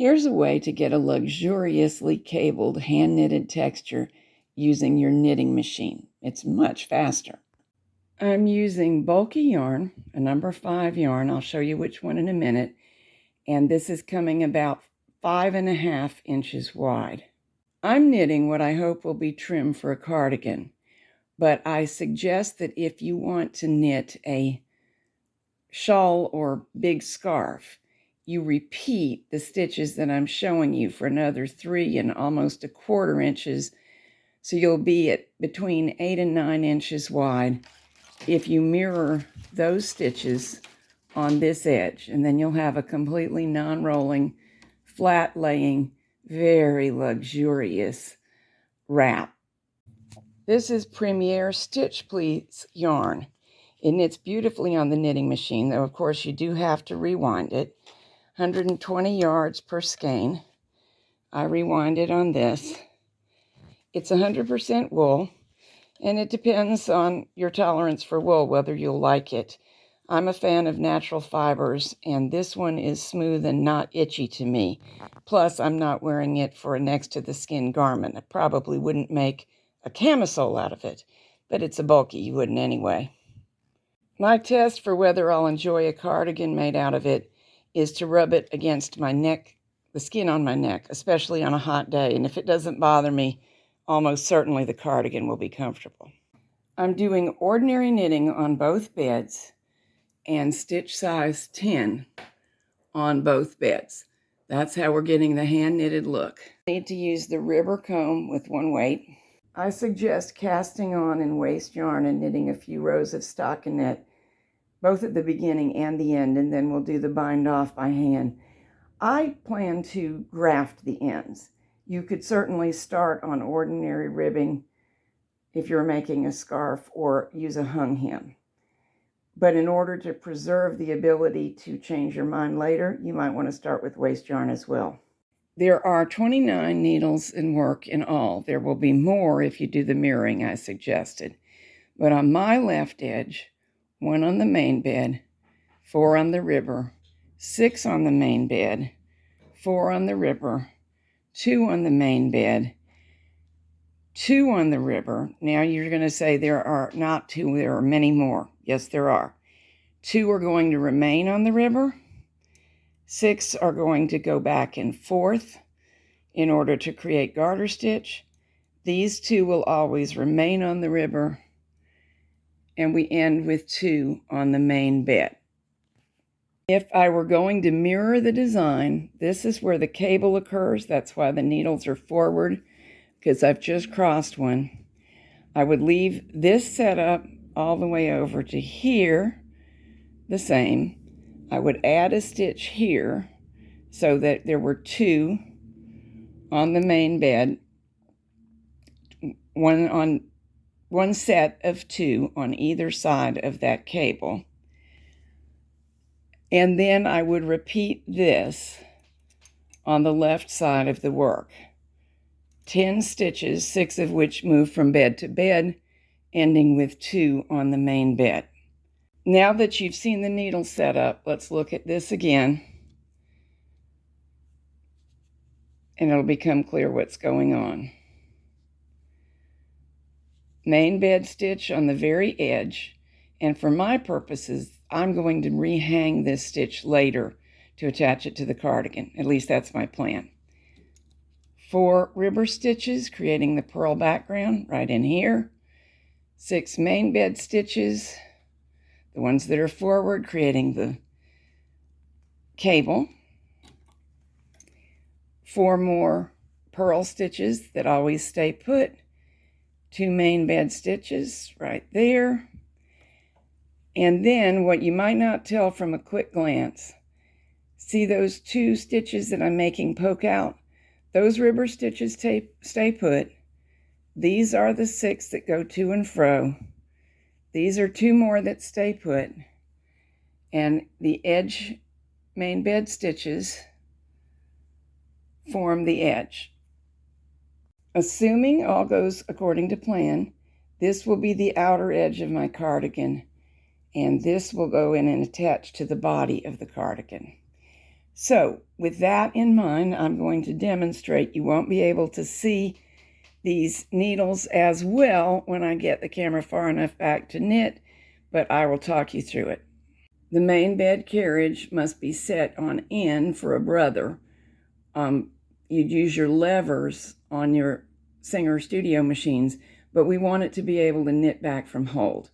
Here's a way to get a luxuriously cabled hand-knitted texture using your knitting machine. It's much faster. I'm using bulky yarn, a number 5 yarn. I'll show you which one in a minute. And this is coming about 5.5 inches wide. I'm knitting what I hope will be trim for a cardigan, but I suggest that if you want to knit a shawl or big scarf, you repeat the stitches that I'm showing you for another 3 and almost 1/4 inches, so you'll be at between 8 and 9 inches wide if you mirror those stitches on this edge, and then you'll have a completely non-rolling, flat-laying, very luxurious wrap. This is Premier Stitch Pleats yarn. It knits beautifully on the knitting machine, though of course you do have to rewind it. 120 yards per skein. I rewind it on this. It's 100% wool, and it depends on your tolerance for wool, whether you'll like it. I'm a fan of natural fibers, and this one is smooth and not itchy to me. Plus, I'm not wearing it for a next-to-the-skin garment. I probably wouldn't make a camisole out of it, but it's a bulky, you wouldn't anyway. My test for whether I'll enjoy a cardigan made out of it is to rub it against my neck, the skin on my neck, especially on a hot day. And if it doesn't bother me, almost certainly the cardigan will be comfortable. I'm doing ordinary knitting on both beds and stitch size 10 on both beds. That's how we're getting the hand-knitted look. I need to use the ribber comb with one weight. I suggest casting on in waste yarn and knitting a few rows of stockinette, both at the beginning and the end, and then we'll do the bind off by hand. I plan to graft the ends. You could certainly start on ordinary ribbing if you're making a scarf or use a hung hem. But in order to preserve the ability to change your mind later, you might want to start with waste yarn as well. There are 29 needles in work in all. There will be more if you do the mirroring I suggested. But on my left edge, 1 on the main bed, 4 on the ribber, 6 on the main bed, 4 on the ribber, 2 on the main bed, 2 on the ribber. Now you're going to say there are not 2, there are many more. Yes, there are. 2 are going to remain on the ribber. 6 are going to go back and forth in order to create garter stitch. These 2 will always remain on the ribber. And we end with 2 on the main bed. If I were going to mirror the design, this is where the cable occurs. That's why the needles are forward, because I've just crossed one. I would leave this setup all the way over to here, the same. I would add a stitch here so that there were 2 on the main bed, one set of 2 on either side of that cable. And then I would repeat this on the left side of the work. 10 stitches, 6 of which move from bed to bed, ending with 2 on the main bed. Now that you've seen the needle set up, let's look at this again. And it'll become clear what's going on. Main bed stitch on the very edge. And for my purposes, I'm going to rehang this stitch later to attach it to the cardigan. At least that's my plan. 4 ribber stitches, creating the purl background right in here. 6 main bed stitches, the ones that are forward, creating the cable. 4 more purl stitches that always stay put. 2 main bed stitches right there. And then what you might not tell from a quick glance, see those 2 stitches that I'm making poke out? Those ribber stitches stay put. These are the 6 that go to and fro. These are 2 more that stay put. And the edge main bed stitches form the edge. Assuming all goes according to plan, this will be the outer edge of my cardigan, and this will go in and attach to the body of the cardigan. So with that in mind, I'm going to demonstrate. You won't be able to see these needles as well when I get the camera far enough back to knit, but I will talk you through it. The main bed carriage must be set on N for a brother. You'd use your levers on your Singer Studio machines, but we want it to be able to knit back from hold.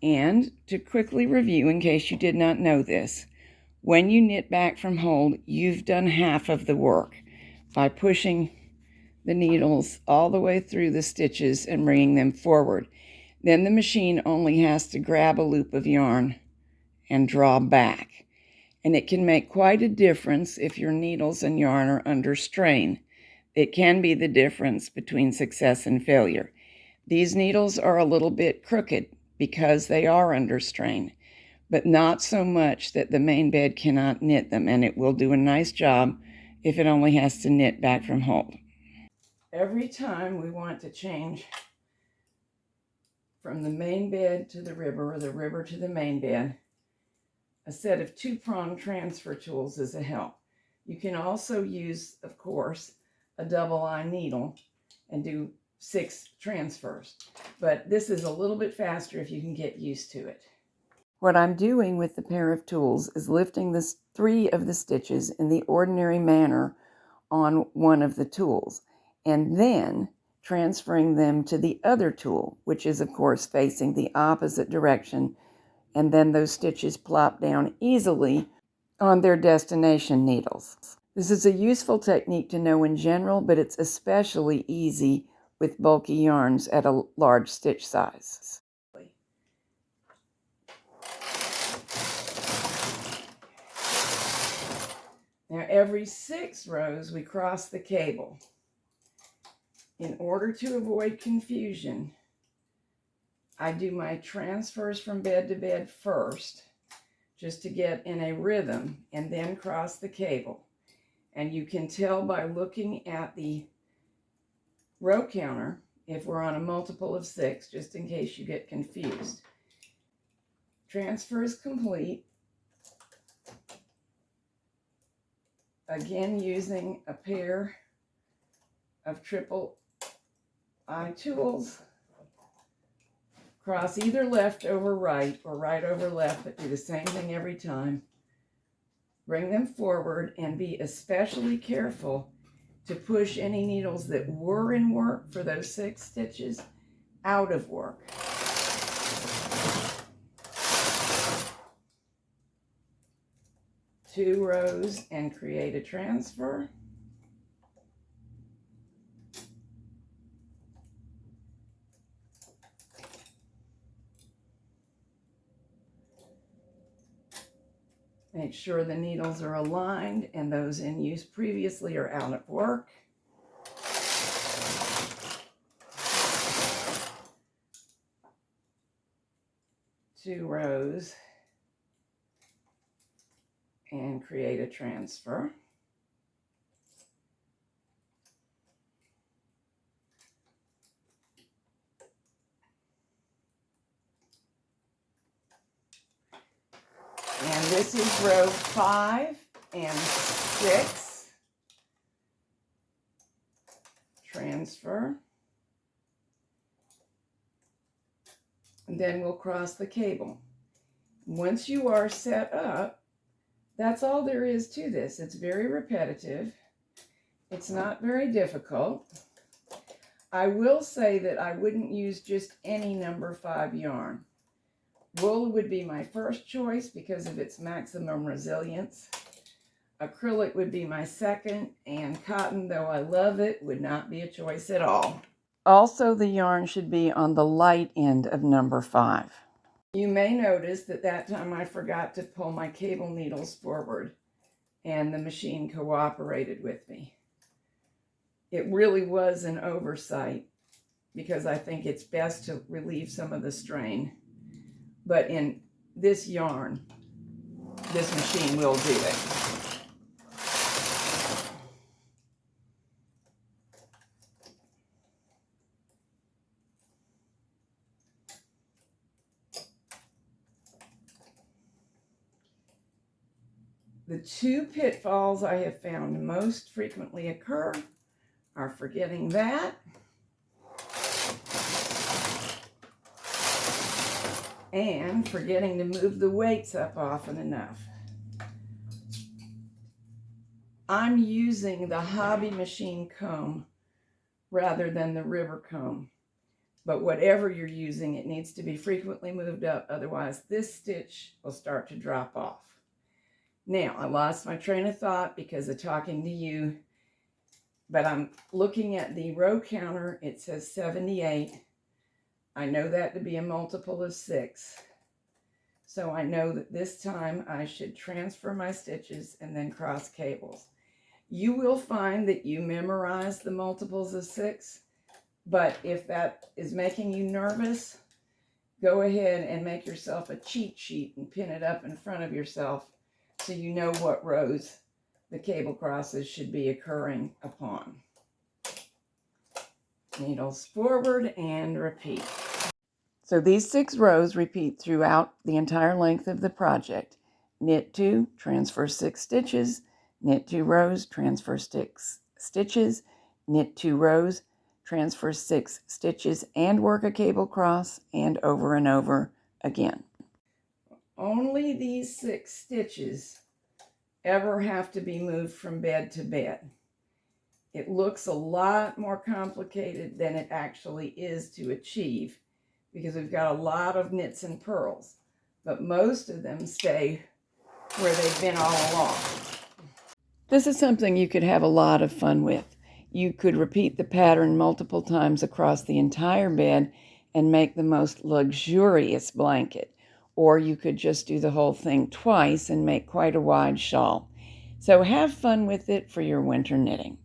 And to quickly review, in case you did not know this, when you knit back from hold, you've done half of the work by pushing the needles all the way through the stitches and bringing them forward. Then the machine only has to grab a loop of yarn and draw back. And it can make quite a difference if your needles and yarn are under strain. It can be the difference between success and failure. These needles are a little bit crooked because they are under strain, but not so much that the main bed cannot knit them, and it will do a nice job if it only has to knit back from hold. Every time we want to change from the main bed to the ribber or the ribber to the main bed, a set of two-prong transfer tools is a help. You can also use, of course, a double-eye needle and do 6 transfers, but this is a little bit faster if you can get used to it. What I'm doing with the pair of tools is lifting the 3 of the stitches in the ordinary manner on one of the tools, and then transferring them to the other tool, which is, of course, facing the opposite direction, and then those stitches plop down easily on their destination needles. This is a useful technique to know in general, but it's especially easy with bulky yarns at a large stitch size. Now, every 6 rows, we cross the cable. In order to avoid confusion, I do my transfers from bed to bed first, just to get in a rhythm, and then cross the cable. And you can tell by looking at the row counter if we're on a multiple of 6, just in case you get confused. Transfer is complete. Again, using a pair of triple eye tools. Cross either left over right or right over left, but do the same thing every time. Bring them forward and be especially careful to push any needles that were in work for those 6 stitches out of work. Two rows and create a transfer. Make sure the needles are aligned and those in use previously are out of work. Two rows and create a transfer. And this is row 5 and 6. Transfer. And then we'll cross the cable. Once you are set up, that's all there is to this. It's very repetitive. It's not very difficult. I will say that I wouldn't use just any number 5 yarn. Wool would be my first choice because of its maximum resilience. Acrylic would be my second, and cotton, though I love it, would not be a choice at all. Also, the yarn should be on the light end of number 5. You may notice that time I forgot to pull my cable needles forward, and the machine cooperated with me. It really was an oversight because I think it's best to relieve some of the strain. But in this yarn, this machine will do it. The two pitfalls I have found most frequently occur are forgetting that and forgetting to move the weights up often enough. I'm using the Hobby Machine comb rather than the river comb, but whatever you're using, it needs to be frequently moved up, otherwise this stitch will start to drop off. Now, I lost my train of thought because of talking to you, but I'm looking at the row counter. It says 78. I know that to be a multiple of 6. So I know that this time I should transfer my stitches and then cross cables. You will find that you memorize the multiples of 6, but if that is making you nervous, go ahead and make yourself a cheat sheet and pin it up in front of yourself so you know what rows the cable crosses should be occurring upon. Needles forward and repeat. So these 6 rows repeat throughout the entire length of the project. Knit 2, transfer 6 stitches, knit 2 rows, transfer 6 stitches, knit 2 rows, transfer 6 stitches, and work a cable cross, and over again. Only these 6 stitches ever have to be moved from bed to bed. It looks a lot more complicated than it actually is to achieve because we've got a lot of knits and purls, but most of them stay where they've been all along. This is something you could have a lot of fun with. You could repeat the pattern multiple times across the entire bed and make the most luxurious blanket. Or you could just do the whole thing twice and make quite a wide shawl. So have fun with it for your winter knitting.